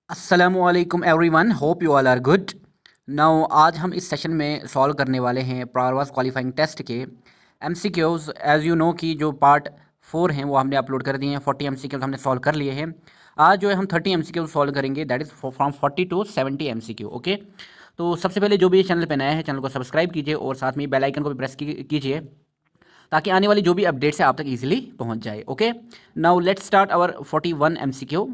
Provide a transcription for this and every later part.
अस्सलामुअलैकुम everyone, hope you all are good. Now आज हम इस सेशन में सॉल्व करने वाले हैं प्रॉरवास क्वालिफाइंग टेस्ट के एमसीक्यूज़। एज़ यू नो कि जो पार्ट 4 हैं वो हमने अपलोड कर दिए हैं। 40 एमसीक्यूज़ हमने सॉल्व कर लिए हैं। आज जो है हम 30 एमसीक्यूज़ सॉल्व करेंगे, that is from 40 to 70 MCQ. Okay, तो सबसे पहले जो भी चैनल पे नया है चैनल को सब्सक्राइब कीजिए और साथ में बेल आइकन को भी प्रेस कीजिए ताकि आने वाली जो भी अपडेट्स है आप तक इजीली पहुंच जाए। Okay, now let's start our 41 MCQ.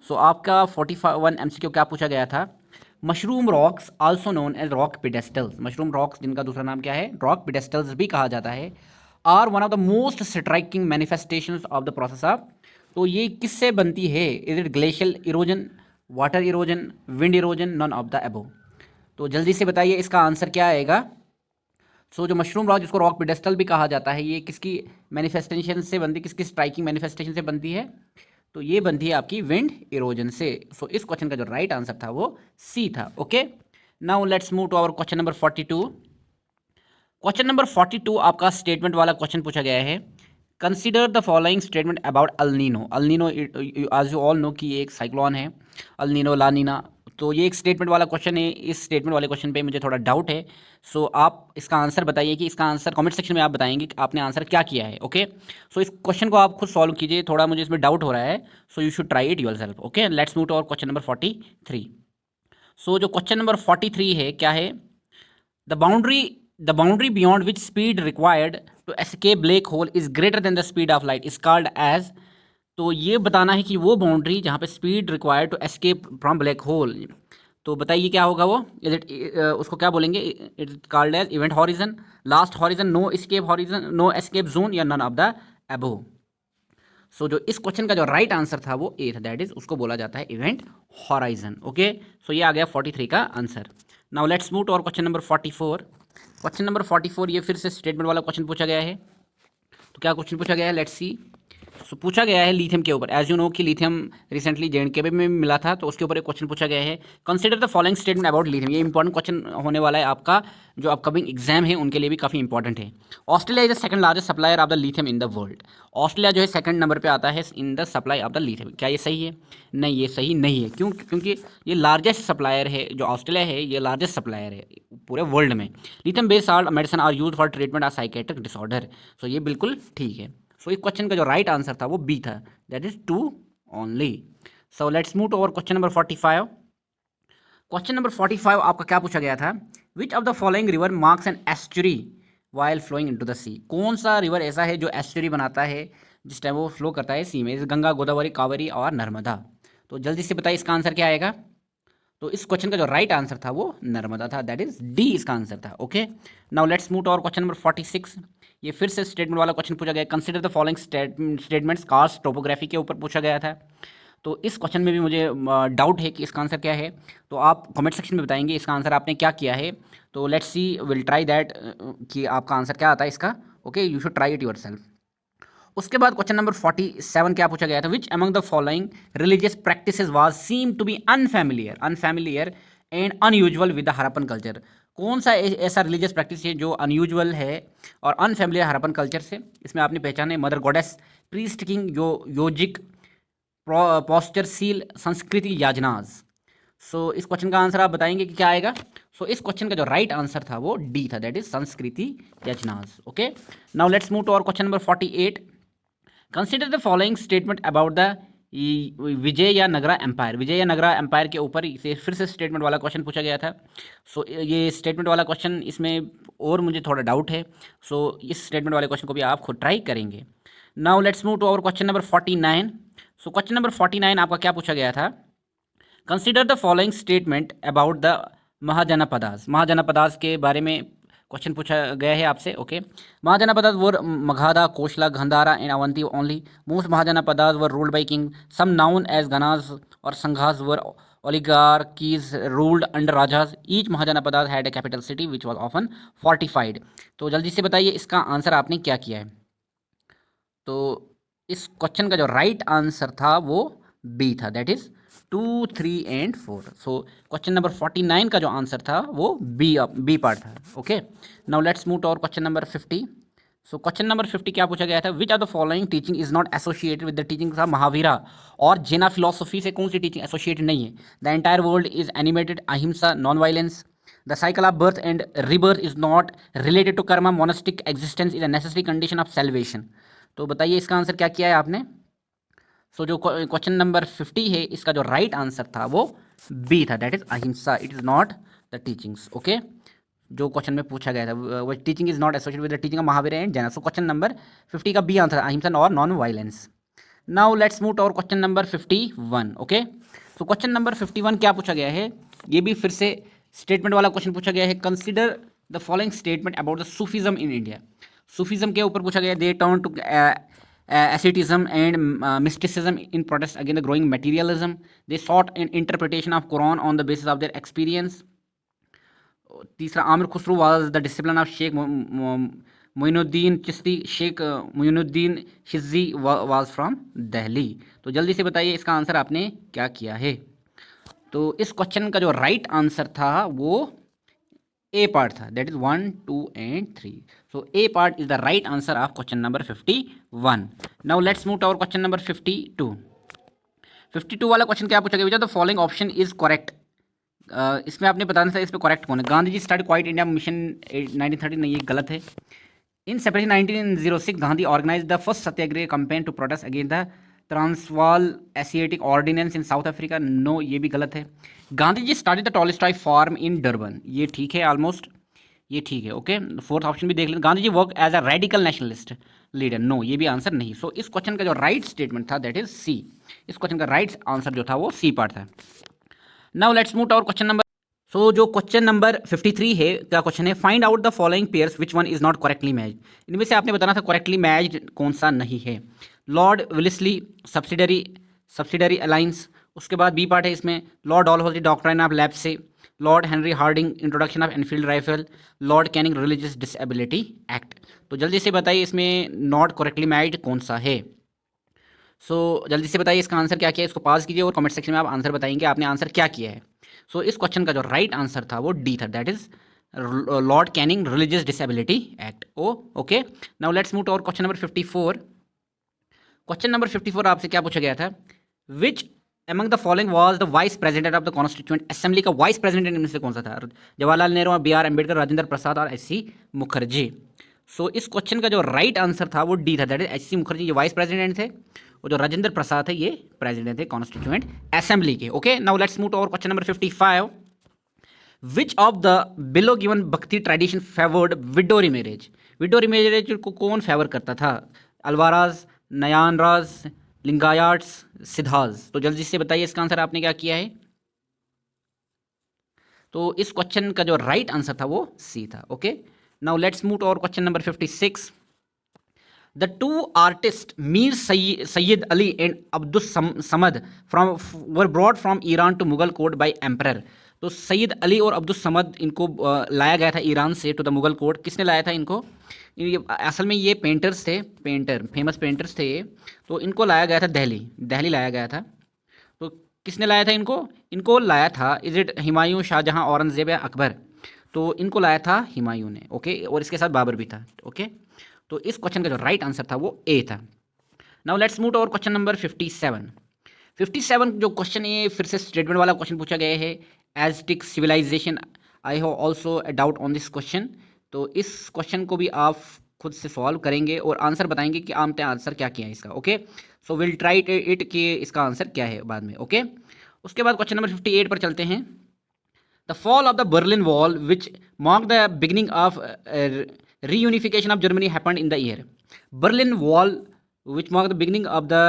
So आपका 41 एमसीक्यू क्या पूछा गया था? Mushroom rocks also known as rock pedestals, mushroom rocks जिनका दूसरा नाम क्या है, रॉक पिडेस्टल्स भी कहा जाता है, are one of the most striking manifestations of the process of. तो ये किससे बनती है? Is it glacial erosion, water erosion, wind erosion, none of the above? तो जल्दी से बताइए इसका आंसर क्या आएगा। जो मशरूम रॉक जिसको रॉक पिडेस्टल भी कहा जाता है, ये किसकी मैनिफेस्टेशन से बनती है, किसकी स्ट्राइकिंग मैनिफेस्टेशन से बनती है? तो ये बनती है आपकी विंड इरोजन से। इस क्वेश्चन का जो राइट आंसर था वो सी था। Okay, now let's move to our question number 42। Question number 42 आपका स्टेटमेंट वाला क्वेश्चन पूछा गया है। Consider the following statement about El Nino. El Nino आज यू ऑल नो कि ये एक साइक्लोन है, अल्नीनो लानीना। तो ये एक स्टेटमेंट वाला क्वेश्चन है। इस स्टेटमेंट वाले क्वेश्चन पे मुझे थोड़ा डाउट है। आप इसका आंसर बताइए कि इसका आंसर कमेंट सेक्शन में आप बताएंगे कि आपने आंसर क्या किया है। ओके, इस क्वेश्चन को आप खुद सॉल्व कीजिए, थोड़ा मुझे इसमें डाउट हो रहा है। You should try it yourself. Okay, let's move to our question number 43। जो क्वेश्चन नंबर 43 है क्या है? The boundary beyond which speed required to escape black hole is greater than the speed of light is called as। तो ये बताना है कि वो बाउंड्री जहाँ पे speed required to escape from black hole, तो बताइए क्या होगा वो। इज इट उसको क्या बोलेंगे? It called as event horizon, last horizon, no escape horizon, no escape zone, या नन ऑफ द अबव? जो इस क्वेश्चन का जो राइट आंसर था वो ए था, दैट इज उसको बोला जाता है इवेंट हॉराइजन। ओके, ये आ गया 43 का answer. Now let's move to our question number 44। Question number 44 ये फिर से स्टेटमेंट वाला क्वेश्चन पूछा गया है। तो क्या क्वेश्चन पूछा गया है? लेट्स सी। पूछा गया है लिथियम के ऊपर। एज यू नो कि लिथियम रिसेंटली JNK में मिला था, तो उसके ऊपर एक क्वेश्चन पूछा गया है। Consider the following statement about lithium. ये इंपॉर्टेंट क्वेश्चन होने वाला है आपका, जो अपकमिंग एग्जाम है उनके लिए भी काफ़ी इंपॉर्टेंट है। Australia is the second largest supplier of the lithium in the world. Australia जो है सेकंड नंबर पे आता है in the supply of the lithium. क्या ये सही है? नहीं, ये सही नहीं है। क्यों? क्योंकि ये लार्जेस्ट सप्लायर है, जो ऑस्ट्रेलिया है ये लार्जेस्ट सप्लायर है पूरे वर्ल्ड में। Lithium based salt medicine are use for treatment of psychiatric disorder. ये बिल्कुल ठीक है। इस क्वेश्चन का जो राइट आंसर था वो बी था, that is 2 only. Let's move to our question number 45। Question number 45 आपका क्या पूछा गया था? Which of the following river marks an estuary while flowing into the sea. कौन सा रिवर ऐसा है जो एस्चुरी बनाता है जिस टाइम वो फ्लो करता है सी में? गंगा, गोदावरी, कावेरी और नर्मदा। तो जल्दी से बताइए इसका आंसर क्या आएगा। इस क्वेश्चन का जो राइट आंसर था वो नर्मदा था, दैट इज डी इसका आंसर था। Okay, now let's move to our question number 46। ये फिर से स्टेटमेंट वाला क्वेश्चन पूछा गया। Consider the following statements karst topography के ऊपर पूछा गया था। इस क्वेश्चन में भी मुझे डाउट है कि इसका आंसर क्या है। आप कमेंट सेक्शन में बताएंगे इसका आंसर आपने क्या किया है। Let's see, will try that कि आपका आंसर क्या आता है इसका। Okay, you should try it yourself. उसके बाद क्वेश्चन नंबर 47 क्या पूछा गया था? Which among the following religious practices was seem to be unfamiliar and unusual with the Harappan culture. कौन सा ऐसा रिलीजियस प्रैक्टिस है जो अनयूजुअल है और अनफैमिलियर हरप्पन कल्चर से? इसमें आपने पहचाने mother goddess, priest king, yogic, posture seal, संस्कृति याजनाज। इस क्वेश्चन का आंसर आप बताएंगे कि क्या आएगा। इस क्वेश्चन का जो राइट आंसर था वो डी था, दैट इज संस्कृति याजनाज। Okay, now let's move to our question number 48। Consider the following statement about the Vijayanagara empire. Vijayanagara empire के ऊपर से फिर से स्टेटमेंट वाला क्वेश्चन पूछा गया था। ये स्टेटमेंट वाला क्वेश्चन, इसमें और मुझे थोड़ा डाउट है। इस स्टेटमेंट वाले क्वेश्चन को भी आप खुद ट्राई करेंगे। Now let's move to our question number 49। Question number 49 आपका क्या पूछा गया था? Consider the following statement about the Mahajanapadas. Mahajanapadas के बारे में क्वेश्चन पूछा गया है आपसे। Okay, Mahajanapadas were Magadha, Koshla, Gandhara, and Avanti only. Most Mahajanapadas were ruled by king. Some known as Ganas or Sanghas were oligarchies ruled under Rajas. Each Mahajanapada had a capital city which was often fortified. तो जल्दी से बताइए इसका answer आपने क्या किया है। इस क्वेश्चन का जो राइट आंसर था वो बी था, that is 2, 3 and 4। Question number 49 का जो आंसर था वो बी पार्ट था। Okay, now let's move to our question number 50। So question number 50 क्या पूछा गया था, which are the following teaching is not associated with the teachings of Mahavira और जैना फिलोसफी से कौन सी टीचिंग एसोसिएटेड नहीं है। The entire world is animated, ahimsa, non violence, the cycle of birth and rebirth is not related to karma, monastic existence is a necessary condition of salvation. तो बताइए इसका answer क्या किया है आपने। सो जो क्वेश्चन नंबर 50 है इसका जो राइट आंसर था वो बी था, that is ahimsa, it is not the teachings. Okay, जो क्वेश्चन में पूछा गया था वो teaching is not associated with the teaching of Mahavir and Jain. So question number 50 का बी आंसर अहिंसा और non violence. Now let's move to question number 51। Okay, so question number 51 क्या पूछा गया है, ये भी फिर से स्टेटमेंट वाला क्वेश्चन पूछा गया है। Consider the following statement about the Sufism in India. Sufism के ऊपर पूछा गया, they turn to asceticism and mysticism in protest against the growing materialism. They sought an interpretation of Quran on the basis of their experience. तीसरा, Amir Khusro was the discipline of Sheikh Moinuddin Chishti, Sheikh Moinuddin Chishti was from Delhi. तो जल्दी से बताइए इसका आंसर आपने क्या किया है। तो इस क्वेश्चन का जो राइट आंसर था वो ए पार्ट था, that is 1, 2 and 3। So A part is the right answer of question number 51। Now let's move to our question number 52। 52 वाला क्वेश्चन क्या पूछा गया, the following option is correct. इसमें आपने बताना था इसमें करेक्ट कौन है। Gandhi ji start quit India mission 1930, नहीं ये गलत है। In separation 1906 Gandhi organise the first Satyagraha campaign to protest against the Transvaal Asiatic ordinance in South Africa, no ये भी गलत है। Gandhi ji started the Tolstoy farm in Durban, ये ठीक है ऑलमोस्ट, ये ठीक है। ओके, फोर्थ ऑप्शन भी देख लें, Gandhi ji work as a radical nationalist leader, no ये भी आंसर नहीं। सो इस क्वेश्चन का जो राइट स्टेटमेंट था दैट इज सी, इस क्वेश्चन का राइट आंसर जो था वो सी पार्ट था। Now let's move to our question number. So जो क्वेश्चन नंबर 53 है, क्या क्वेश्चन है, find out the following pairs which one is not correctly matched. इनमें से आपने बताना था करेक्टली मैच्ड कौन सा नहीं है। लॉर्ड विलिस्ली सब्सिडरी अलायंस, उसके बाद बी पार्ट है इसमें Lord Dalhousie doctrine of lapse, Lord Henry Hardinge introduction of Enfield rifle, Lord Canning religious disability act. तो जल्दी से बताइए इसमें नॉट करेक्टली मैच्ड कौन सा है। सो जल्दी से बताइए इसका आंसर क्या किया है, इसको पास कीजिए और कमेंट सेक्शन में आप आंसर बताएंगे आपने आंसर क्या किया है। सो इस क्वेश्चन का जो राइट आंसर था वो डी था, that is Lord Canning religious disability act. Okay, now let's move to our question number 54। Question number 54 आपसे क्या पूछा गया था, which among the following was the vice president of the constituent assembly का vice president इनमें से कौन सा था। जवाहरलाल नेहरू और बी आर अम्बेडकर, राजेंद्र प्रसाद और एच सी मुखर्जी। सो इस क्वेश्चन का जो राइट आंसर था वो डी था, that is H C Mukherjee, ये वाइस प्रेसिडेंट थे, और जो राजेंद्र प्रसाद है ये प्रेसिडेंट थे कॉन्स्टिट्यूएंट असेंबली के। Okay, now let's move to our question number 55। Which of the below given bhakti tradition favoured widow marriage. Widow marriage को कौन फेवर करता था, अल्वाराज, नयानराज, लिंगायट्स, सिद्धाज। तो जल्दी से बताइए इसका आंसर आपने क्या किया है। तो इस क्वेश्चन का जो राइट आंसर था वो सी था। Okay, now let's move to our question number 56। The two artists Mir Sayyid Ali and Abdus Samad were brought from Iran to Mughal court by emperor। तो सैयद अली और अब्दुस समद इनको लाया गया था ईरान से टू द मुगल कोर्ट। किसने लाया था इनको, असल में ये पेंटर्स थे, फेमस पेंटर्स थे ये, तो इनको लाया गया था दिल्ली लाया गया था। तो किसने लाया था इनको लाया था, इज इट हुमायूं, शाहजहां, औरंगजेब या अकबर। तो इनको लाया था हुमायूं ने। ओके, और इसके साथ बाबर भी था। ओके, तो इस क्वेश्चन का जो राइट आंसर था वो ए था। Now let's move to our question number 57। 57 जो क्वेश्चन है फिर से स्टेटमेंट वाला क्वेश्चन पूछा गया है, Aztec civilisation. I have also a doubt on this question. तो इस क्वेश्चन को भी आप खुद से सॉल्व करेंगे और आंसर बताएंगे कि आपने आंसर क्या किया है इसका। Okay, so will try it कि इसका आंसर क्या है बाद में। ओके, उसके बाद क्वेश्चन नंबर 58 पर चलते हैं। The fall of the Berlin wall which mark the beginning of reunification of Germany happened in the year। Berlin Wall which marked the beginning of the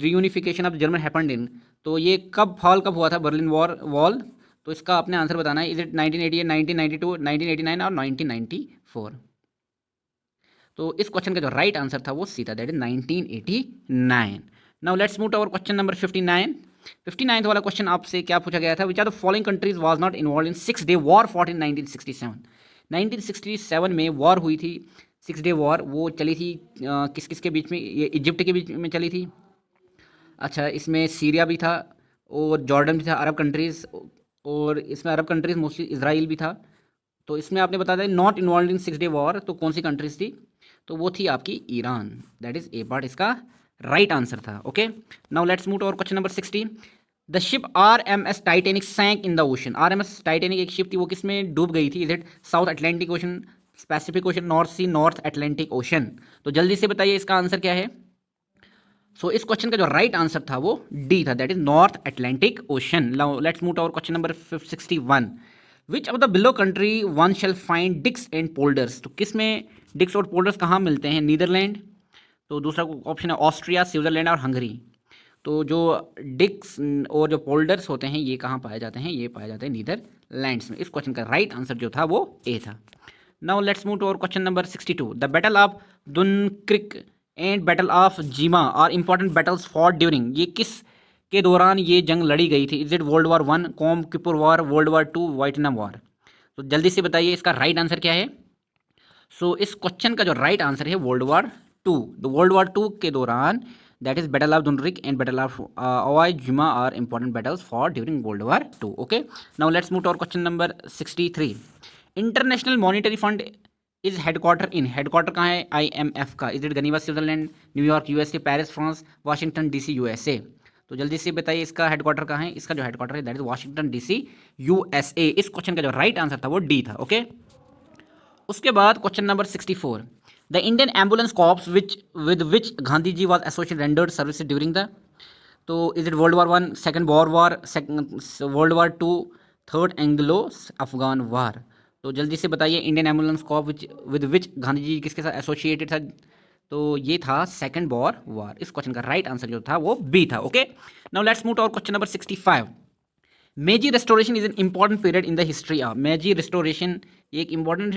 reunification of Germany happened in। तो ये कब हुआ था Berlin wall. तो इसका आपने answer बताना है, इज इट 1988, 1992, 1989 और 1994। तो इस क्वेश्चन का जो राइट आंसर था वो सी था, that is 1989। Now let's move to our question number 59। 59 वाला क्वेश्चन आपसे क्या पूछा गया था, which are the following countries was not involve in 6 day war fought in 1967। 1967 में वॉर हुई थी, 6 डे वॉर, वो चली थी किस किस के बीच में, ये इजिप्ट के बीच में चली थी। अच्छा, इसमें सीरिया भी था और जॉर्डन भी था, अरब कंट्रीज़, और इसमें अरब कंट्रीज़ मोस्टली इजराइल भी था। तो इसमें आपने बता दें not involve in 6 day war, तो कौन सी कंट्रीज़ थी। तो वो थी आपकी Iran. That is a part इसका राइट आंसर था। Okay, now let's move to our question number 60। The ship RMS Titanic sank in the ocean. RMS Titanic एक शिप थी, वो किस में डूब गई थी? Is it South Atlantic Ocean, Pacific Ocean, North Sea, North Atlantic Ocean? तो जल्दी से बताइए इसका आंसर क्या है। सो इस क्वेश्चन का जो राइट आंसर था वो डी था, that is North Atlantic Ocean. Now let's move to our question number 61। Which of the below country one shall find dykes and polders? तो किस में डिक्स और पोल्डर्स कहाँ मिलते हैं? नीदरलैंड, तो दूसरा ऑप्शन है ऑस्ट्रिया, स्विट्जरलैंड और हंगरी। तो जो डिक्स और जो पोल्डर्स होते हैं ये कहाँ पाए जाते हैं? ये पाए जाते हैं नीदरलैंड्स में। इस क्वेश्चन का राइट आंसर जो था वो ए था। Now let's move to our question number 62। The battle of Dunkirk and battle of Jima are important battles for during. ये किस के दौरान ये जंग लड़ी गई थी? Is it world war 1, Yom Kippur war, world war 2, Vietnam war? तो जल्दी से बताइए इसका राइट आंसर क्या है। सो इस क्वेश्चन का जो राइट आंसर है world war 2। The world war 2 के दौरान that is battle of Dunkirk and battle of Iwo Jima are important battles for during world war 2। Okay, now let's move to our question number 63। International Monetary Fund is headquarter in. Headquarter कहाँ है IMF का? Is it Geneva Switzerland, न्यूयॉर्क USA, Paris France, Washington DC USA? तो जल्दी से बताइए इसका headquarter कहाँ है। इसका जो हेडक्वार्टर है that is Washington DC USA। इस क्वेश्चन का जो राइट आंसर था वो डी था। ओके, उसके बाद question number 64। The Indian ambulance corps with which Gandhi ji was associated rendered service during the? तो is it world war 1, second Boer war, world war 2, third Anglo Afghan war? तो जल्दी से बताइए Indian ambulance corp with which Gandhi ji किसके साथ associated था? तो ये था सेकेंड बॉर वार। इस क्वेश्चन का राइट आंसर जो था वो बी था। Okay, now let's move to our question number 65। Meiji restoration is an important period in the history of. Meiji restoration एक इंपॉर्टेंट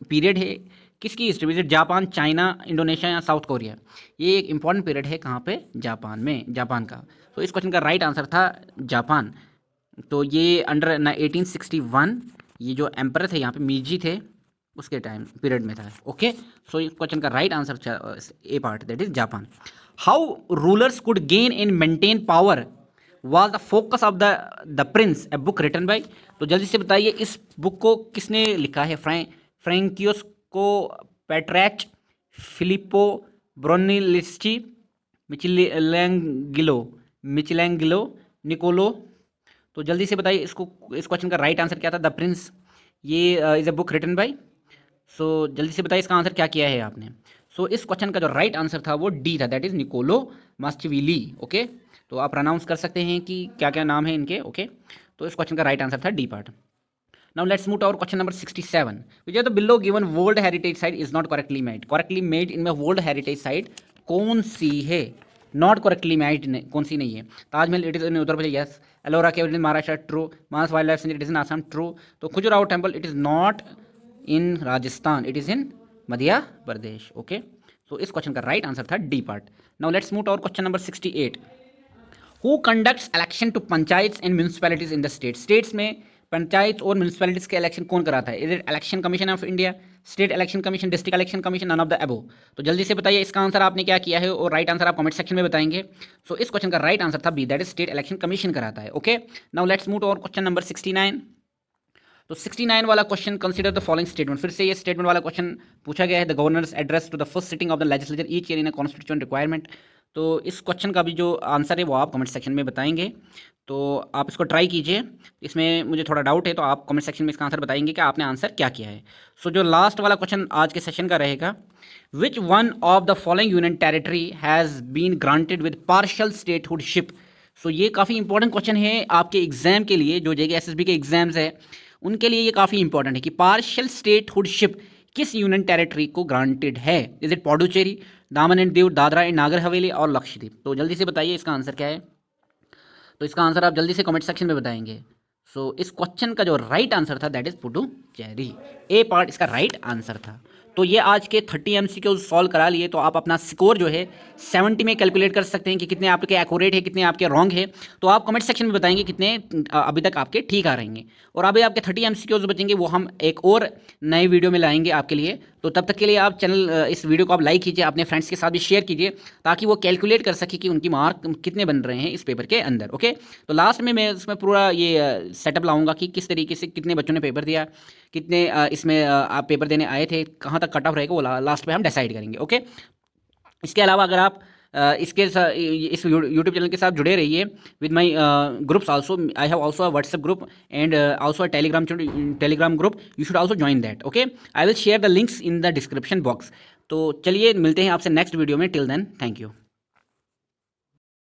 पीरियड है किसकी हिस्ट्री में? जापान, चाइना, इंडोनेशिया या साउथ कोरिया? ये एक इंपॉर्टेंट पीरियड है कहाँ पे? जापान में, जापान का। तो इस क्वेश्चन का राइट आंसर था जापान। तो ये अंडर 1861 ये जो एम्पर थे यहाँ पे मीजी थे उसके टाइम पीरियड में था। ओके, सो इस क्वेश्चन का right answer A part that is Japan. How rulers could gain and maintain power was the focus of the prince, a book written by? तो जल्दी से बताइए इस बुक को किसने लिखा है? फ्रैंकियोस को, पेट्रैच, फिलिप्पो ब्रोनिलिस्ची, मिचेलैंगिलो, निकोलो? तो जल्दी से बताइए इसको, इस क्वेश्चन का राइट आंसर क्या था? द प्रिंस ये is a book written by. So जल्दी से बताइए इसका आंसर क्या किया है आपने। सो इस क्वेश्चन का जो राइट आंसर था वो डी था, दैट इज निकोलो मास्चिविली। ओके, तो आप प्रोनाउंस कर सकते हैं कि क्या क्या नाम है इनके। ओके, तो इस क्वेश्चन का राइट आंसर था D part. Now let's move to our question number 67। Which are the below given world heritage site is not correctly made? Correctly made इनमें वर्ल्ड हेरिटेज साइट कौन सी है? नॉट करेक्टली मेड कौन सी नहीं है? Taj Mahal it is in Uttar Pradesh, yes. Ellora cave it is Maharashtra, true. Manas wildlife sanctuary it is in Assam, true. तो Khajuraho temple it is not in Rajasthan, it is in Madhya Pradesh. Okay, so इस question का राइट आंसर था D part. Now let's move to our question number 68। Who conducts election to panchayat and municipalities in the state? States में पंचायत और municipalities के election कौन कराता है? Is it election commission of India, state election commission, district election commission, none of the above? तो जल्दी से बताइए इसका आंसर आपने क्या किया है और राइट आंसर आप कमेंट सेक्शन में बताएंगे। सो इस क्वेश्चन का राइट आंसर था B, that is state election commission कराता है। Okay, now let's move to our question number 69। तो 69 वाला question, consider the following statement. फिर से ये स्टेटमेंट वाला क्वेश्चन पूछा गया है। The governor's address to the first sitting of the legislature each year in a constitution requirement. तो इस क्वेश्चन का भी जो आंसर है वो आप कमेंट सेक्शन में बताएंगे। तो आप इसको ट्राई कीजिए। इसमें मुझे थोड़ा डाउट है तो आप कमेंट सेक्शन में इसका आंसर बताएंगे कि आपने आंसर क्या किया है। सो जो लास्ट वाला क्वेश्चन आज के सेशन का रहेगा, which one of the following union territory has been granted with partial statehoodship? सो ये काफ़ी इंपॉर्टेंट क्वेश्चन है आपके एग्जाम के लिए, जो JK SSB के एग्जाम्स है उनके लिए ये काफ़ी इंपॉर्टेंट है कि पार्शियल स्टेटहुडशिप किस यूनियन टेरिटरी को ग्रांटेड है? इज इट पौडुचेरी, दामन एंड दीव, दादरा एंड नागर हवेली और लक्षद्वीप? तो जल्दी से बताइए इसका आंसर क्या है। तो इसका आंसर आप जल्दी से कमेंट सेक्शन में बताएंगे। सो इस क्वेश्चन का जो राइट आंसर था that is Puducherry, A part इसका राइट आंसर था। तो ये आज के 30 MCQ सॉल्व करा लिए, तो आप अपना स्कोर जो है 70 में कैलकुलेट कर सकते हैं कि कितने आपके एक्यूरेट है, कितने आपके रॉन्ग है। तो आप कमेंट सेक्शन में बताएंगे कितने अभी तक आपके ठीक आ रहेंगे। और अभी आपके 30 MCQ बचेंगे, वो हम एक और नए वीडियो में लाएंगे आपके लिए। तो तब तक के लिए आप चैनल इस वीडियो को आप लाइक कीजिए, अपने फ्रेंड्स के साथ भी शेयर कीजिए, ताकि वो कैलकुलेट कर सके कि उनकी मार्क कितने बन रहे हैं इस पेपर के अंदर। ओके, तो लास्ट में मैं उसमें पूरा ये सेटअप लाऊंगा कि किस तरीके से कितने बच्चों ने पेपर दिया, कितने इसमें आप पेपर देने आए थे, कहाँ तक ज़्यादा कट ऑफ रहेगा वो लास्ट पे हम डिसाइड करेंगे। ओके, इसके अलावा अगर आप इस यूट्यूब चैनल के साथ जुड़े रहिए with my groups also. I have also a WhatsApp group and also a Telegram group, you should also join that. Okay, I will share the links in the description box. तो चलिए मिलते हैं आपसे next video में। Till then, thank you.